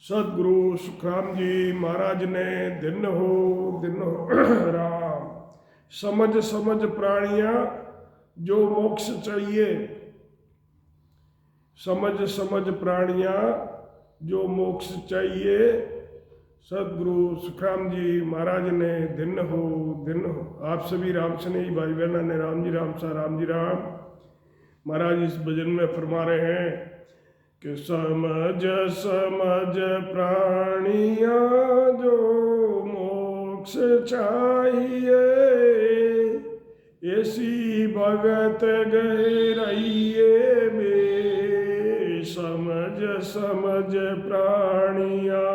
सदगुरु सुखराम जी महाराज ने दिन हो राम समझ समझ प्राणियां जो मोक्ष चाहिए। समझ समझ प्राणियां जो मोक्ष चाहिए। सदगुरु सुखराम जी महाराज ने दिन हो। आप सभी राम स्नेही भाई बहना ने राम जी राम सा राम जी राम। महाराज इस भजन में फरमा रहे हैं कि समझ समझ प्राणियां जो मोक्ष चाहिए, ऐसी भगत गहराइए में। समझ समझ प्राणियां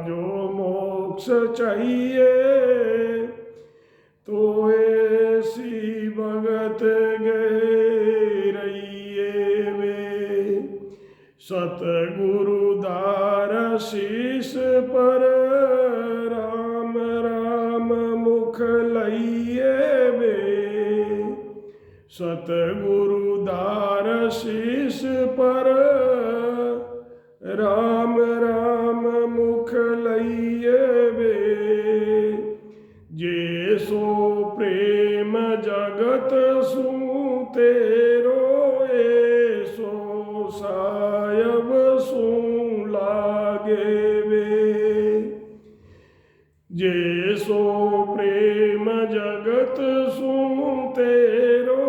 जो मोक्ष चाहिए, तो ऐसी भगत गहराइए में। सतगुरु दार शीस पर राम राम मुख लइए बे। सतगुरु दार शीस पर राम राम मुख लइए बे। जे सो प्रेम जगत सु तेरो, ऐसो सायब सु लागे वे। जे सो प्रेम जगत सु तेरो,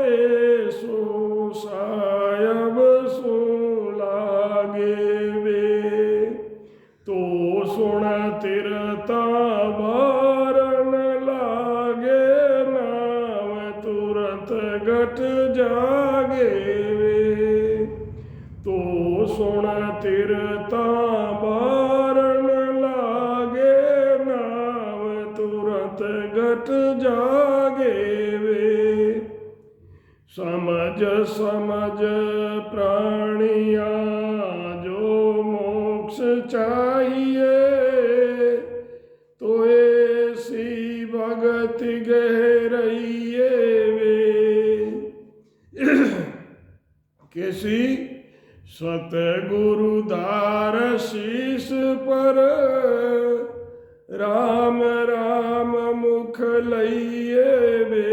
ऐसो सायब सु लागे वे। तो सुन तिरता बारन लागे, नाम तुरंत घट जागे वे। तो सुन तिरता बारन लागे, नाम तुरंत घट जागे वे। समझ समझ प्राणियां जो मोक्ष चाहिए, तो ऐसी भगत गहराइए वे। कैसी? सतगुरु दार शीस पर राम राम मुख लइए बे।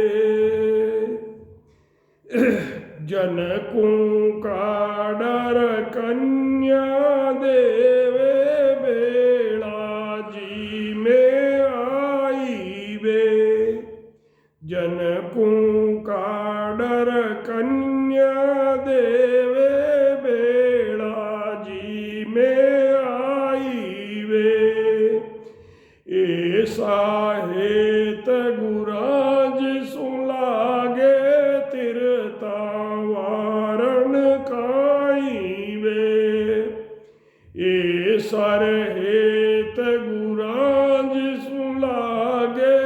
जनकू का डर कन्या देवे, बेड़ा जी में आई बे। जनकू का डर कन्या देवे, बेड़ा जी में आई वे। ऐसा हेत गुराज सु लागे, तिरता वारण काई वे। ऐसा हेत गुराज सु लागे,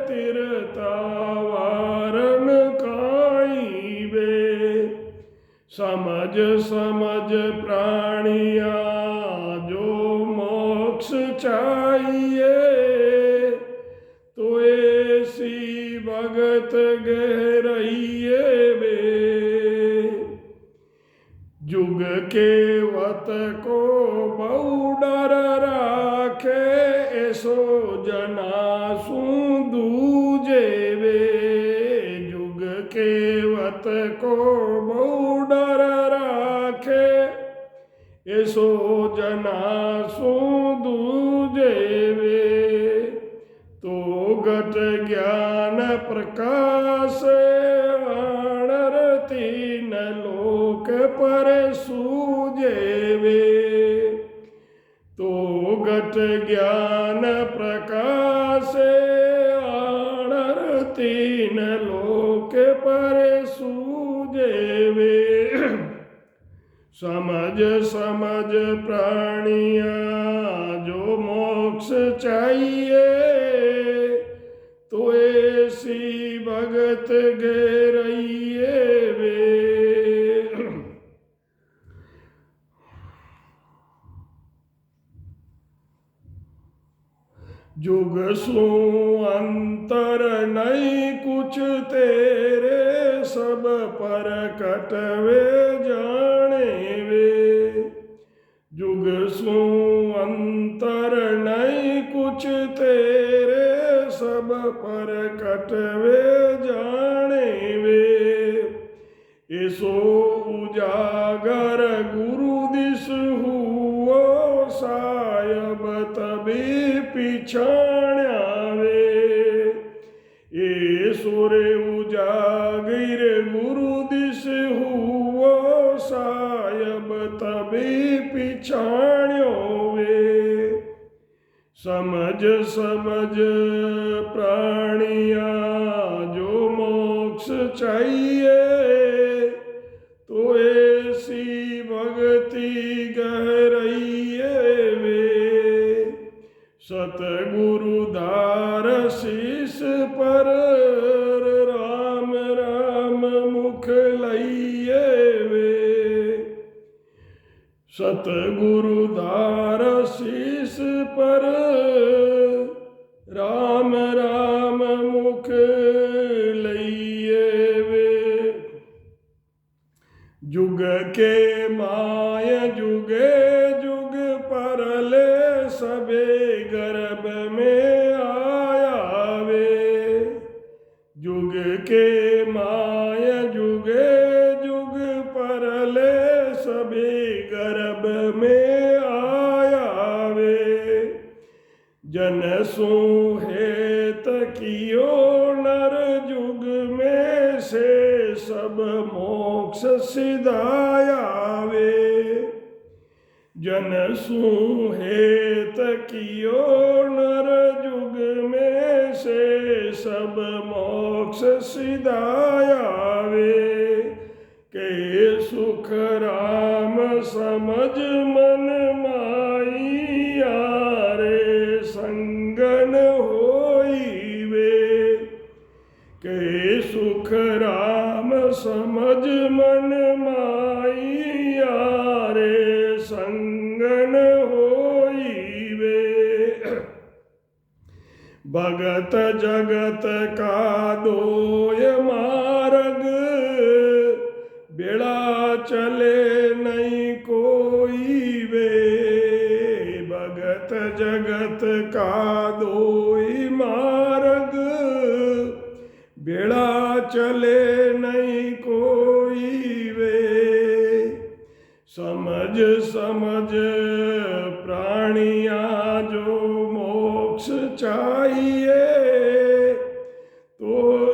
तिरता वारण काई वे। समझ समझ प्राणियां जो मोक्ष चाहिए, तो ऐसी भगत गहराइए वे। जुग के वत को बहु डर राखे, ऐसो जना सु दूजे वे। जुग के वत को बहु डर राखे, ऐसो जना सु दूजे वे। तो घट ज्ञान प्रकाश आनर, तीन लोक पर सूजे वे। तो घट ज्ञान प्रकाश आनर, तीन लोक पर सूजे वे। समझ समझ प्राणियां जो मोक्ष चाहिए, तो ऐसी भगत गहराइए वे। जुग सु अंतर नहीं कुछ तेरे, सब पर कटवे जाने वे। जुग सू अंतर नहीं कुछ तेरे, सब पर कटवे जाने वे। ऐसो उजागर गुरु दिस हुओ, सायब तभी पिछाण्या वे। ऐसो रे उजागिर गुरु दिस हुओ, सायब तभी पिछाण्यो वे। समझ समझ प्राणिया जो मोक्ष चाहिए, तो ऐसी भक्ति गहराइए वे। सतगुरु धार शीस पर, राम राम मुख लइए वे। सतगुरु धार शीस पर, राम राम मुख लइए वे। जुग के माय जुगे जुग परले, सबे गर्भ में आया वे। जुग के माय जुगे जुग परले, सबे गर्भ में आया वे। जन सो हेत कियो नर, जुग में से सब मोक्ष सिधाया वे। जन सो हेत कियो नर, जुग में से सब मोक्ष सिधाया वे। के सुख राम समझ मन माइया रे, संगन होई वे। के सुख राम समझ मन माइया रे, संगन होई वे। भगत जगत का दोय मार्ग, बेड़ा चले नहीं कोई वे। भगत जगत का दोई मार्ग, बेड़ा चले नहीं कोई वे। समझ समझ प्राणिया जो मोक्ष चाहिए, तो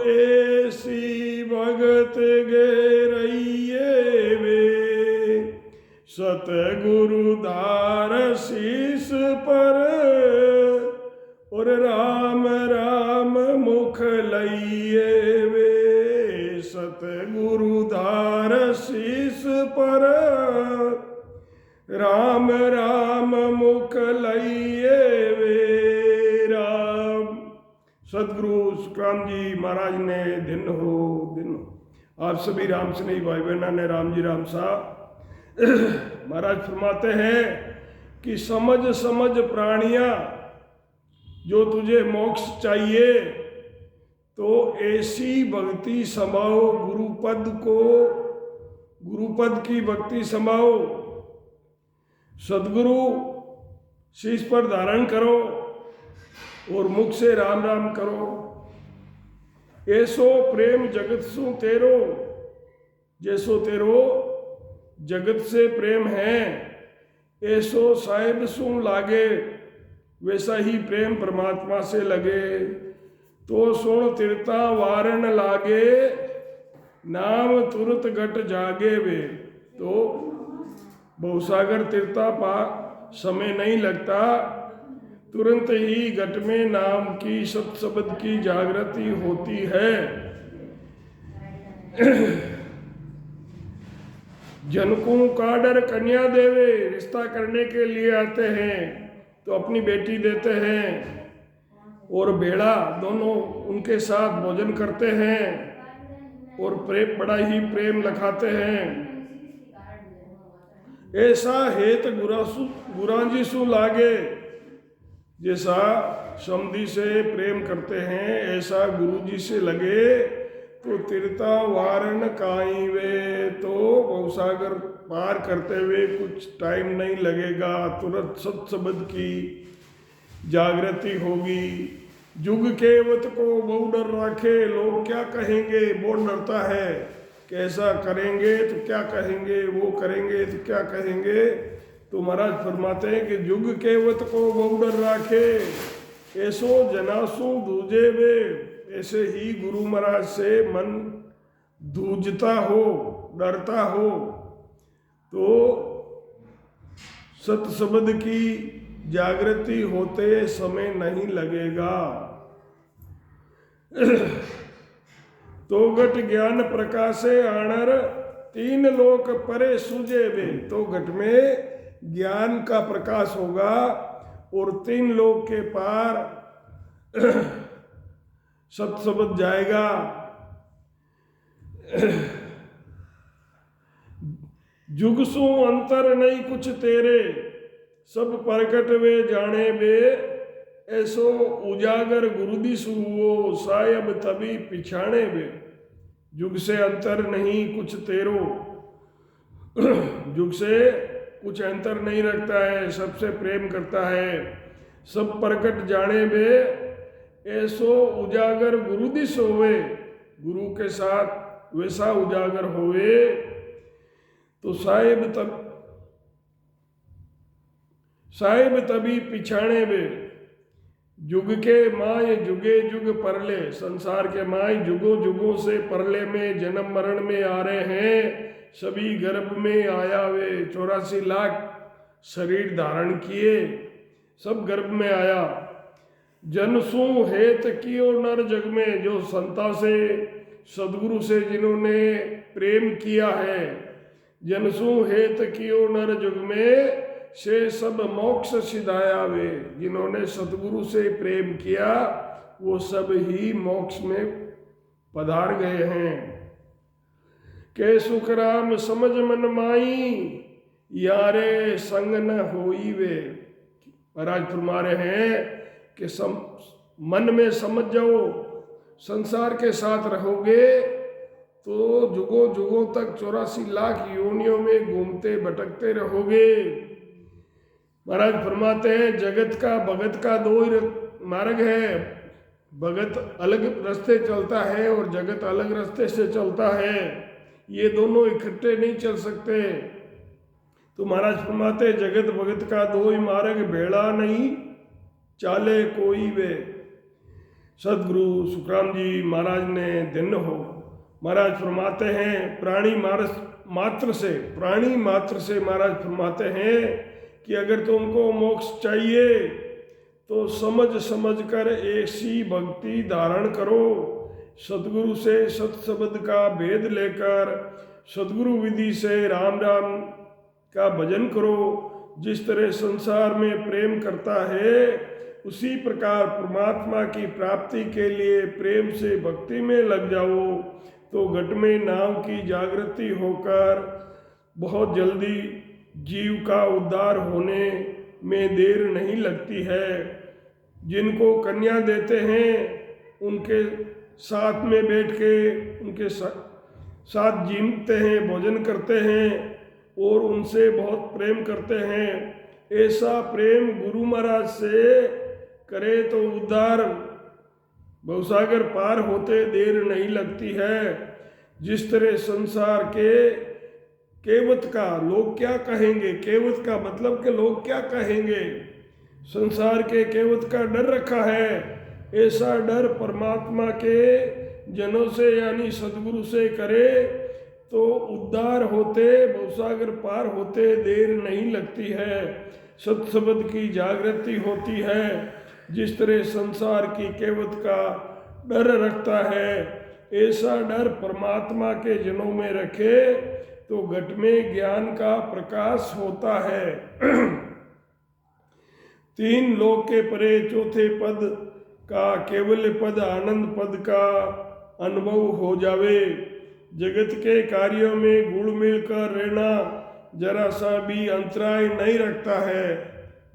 ऐसी भगत गहराइए वे। सतगुरु धार शीस पर, और राम राम मुख लइए वे। सतगुरु धार शीस पर, राम राम मुख लइए वे। राम सदगुरु सुखराम जी महाराज ने दिन हो आप सभी राम स्नेही भाई बहना ने राम जी राम साहब महाराज फरमाते हैं कि समझ समझ प्राणिया जो तुझे मोक्ष चाहिए, तो ऐसी भक्ति समाओ, गुरुपद की भक्ति समाओ। सदगुरु शीश पर धारण करो और मुख से राम राम करो। ऐसो प्रेम जगत सु तेरो, जैसो तेरो जगत से प्रेम है, ऐसो साहिब सु लागे, वैसा ही प्रेम परमात्मा से लगे। तो सुन तिरता वारण लागे, नाम तुरत घट जागे वे। तो बहुसागर तिरता पा समय नहीं लगता, तुरंत ही घट में नाम की सत शब्द की जागृति होती है। जनकों का डर कन्या देवे, रिश्ता करने के लिए आते हैं तो अपनी बेटी देते हैं, और बेड़ा दोनों उनके साथ भोजन करते हैं और प्रेम बड़ा ही प्रेम लखाते हैं। ऐसा हेत गुराजी सु लागे, जैसा समधी से प्रेम करते हैं ऐसा गुरु जी से लगे। तो तिरता वारण काई वे, तो बहुसागर पार करते हुए कुछ टाइम नहीं लगेगा, तुरंत सत्सबद की जागृति होगी। जुग केवत को बहु डर राखे, लोग क्या कहेंगे बहुत डरता है, कैसा करेंगे तो क्या कहेंगे, वो करेंगे तो क्या कहेंगे। तो महाराज फरमाते हैं कि जुग केवत को बहु डर राखे, ऐसो जनासु दूजे वे। ऐसे ही गुरु महाराज से मन दूजता हो, डरता हो, तो सत्सबद की जागृति होते समय नहीं लगेगा। तो घट ज्ञान प्रकाशे आणर, तीन लोक परे सूझे वे। तो घट में ज्ञान का प्रकाश होगा और तीन लोक के पार सत्सबद जाएगा। जुग सु अंतर नहीं कुछ तेरे, सब प्रकट वे जाने वे। ऐसो उजागर गुरुदिसु हुओ, सायब तभी पिछाणे वे। जुग से अंतर नहीं कुछ तेरो, जुग से कुछ अंतर नहीं रखता है, सबसे प्रेम करता है। सब प्रकट जाने वे, ऐसो उजागर गुरुदिस होवे। गुरु के साथ वैसा उजागर होवे तो साहिब तभी पिछाणे वे। जुग के माय जुगे जुग परले, संसार के माय जुगों जुगों से परले में जन्म मरण में आ रहे हैं। सभी गर्भ में आया वे, 84 लाख शरीर धारण किए, सब गर्भ में आया। जनसु हेत कियो नर जग में, जो संता से सदगुरु से जिन्होंने प्रेम किया है। जनसु हेत कियो नर जुग में, से सब मोक्ष सिधाया वे। जिन्होंने सतगुरु से प्रेम किया वो सब ही मोक्ष में पधार गए हैं। के सुख राम समझ मन माई, यारे संग न होई वे। महाराज फरमा रहे हैं कि मन में समझ जाओ, संसार के साथ रहोगे तो जुगों जुगों तक 84 लाख योनियों में घूमते भटकते रहोगे। महाराज फरमाते हैं जगत का भगत का दो ही मार्ग है। भगत अलग रास्ते चलता है और जगत अलग रास्ते से चलता है, ये दोनों इकट्ठे नहीं चल सकते। तो महाराज फरमाते हैं जगत भगत का दो ही मार्ग, भेड़ा नहीं चाले कोई वे। सदगुरु सुखराम जी महाराज ने धन्य हो। महाराज फरमाते हैं प्राणी मात्र से महाराज फरमाते हैं कि अगर तुमको मोक्ष चाहिए तो समझ कर ऐसी भक्ति धारण करो। सतगुरु से सत्सबद का भेद लेकर सतगुरु विधि से राम राम का भजन करो। जिस तरह संसार में प्रेम करता है उसी प्रकार परमात्मा की प्राप्ति के लिए प्रेम से भक्ति में लग जाओ तो घट में नाम की जागृति होकर बहुत जल्दी जीव का उद्धार होने में देर नहीं लगती है। जिनको कन्या देते हैं उनके साथ में बैठ के उनके साथ जीते हैं, भोजन करते हैं और उनसे बहुत प्रेम करते हैं। ऐसा प्रेम गुरु महाराज से करे तो उद्धार भवसागर पार होते देर नहीं लगती है। जिस तरह संसार के केवत का लोग क्या कहेंगे, केवत का मतलब कि लोग क्या कहेंगे, संसार के केवत का डर रखा है, ऐसा डर परमात्मा के जनों से यानी सदगुरु से करे तो उद्धार होते भवसागर पार होते देर नहीं लगती है। सत्सबद की जागृति होती है। जिस तरह संसार की केवत का डर रखता है ऐसा डर परमात्मा के जनों में रखे तो घट में ज्ञान का प्रकाश होता है। तीन लोक के परे चौथे पद का केवल पद आनंद पद का अनुभव हो जावे। जगत के कार्यों में गुण मिलकर रहना जरा सा भी अंतराय नहीं रखता है।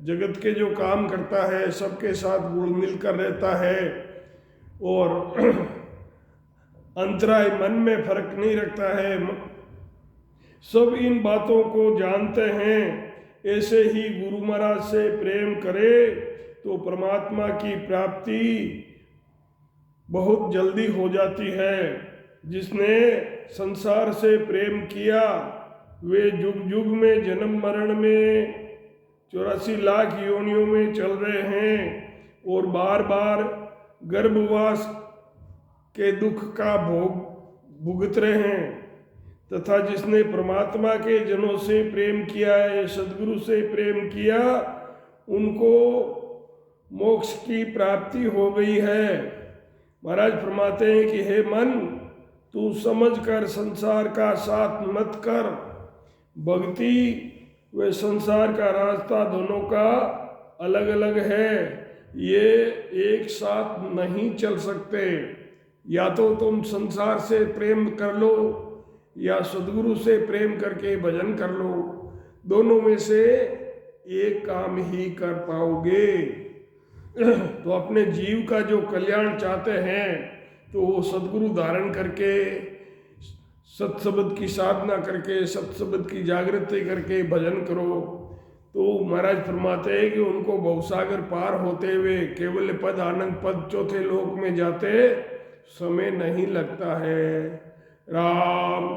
जगत के जो काम करता है सबके साथ गुण मिलकर रहता है और अंतराय मन में फर्क नहीं रखता है। सब इन बातों को जानते हैं। ऐसे ही गुरु महाराज से प्रेम करे तो परमात्मा की प्राप्ति बहुत जल्दी हो जाती है। जिसने संसार से प्रेम किया वे जुग जुग में जन्म मरण में 84 लाख योनियों में चल रहे हैं और बार बार गर्भवास के दुख का भोग भुगत रहे हैं। तथा जिसने परमात्मा के जनों से प्रेम किया है, सदगुरु से प्रेम किया, उनको मोक्ष की प्राप्ति हो गई है। महाराज फरमाते हैं कि हे मन, तू समझकर संसार का साथ मत कर। भक्ति व संसार का रास्ता दोनों का अलग अलग है, ये एक साथ नहीं चल सकते। या तो तुम संसार से प्रेम कर लो या सदगुरु से प्रेम करके भजन कर लो, दोनों में से एक काम ही कर पाओगे। तो अपने जीव का जो कल्याण चाहते हैं तो वो सदगुरु धारण करके, सत्शब्द की साधना करके, सत्शब्द की जागृति करके भजन करो। तो महाराज फरमाते हैं कि उनको भवसागर पार होते हुए केवल पद आनंद पद चौथे लोक में जाते समय नहीं लगता है। राम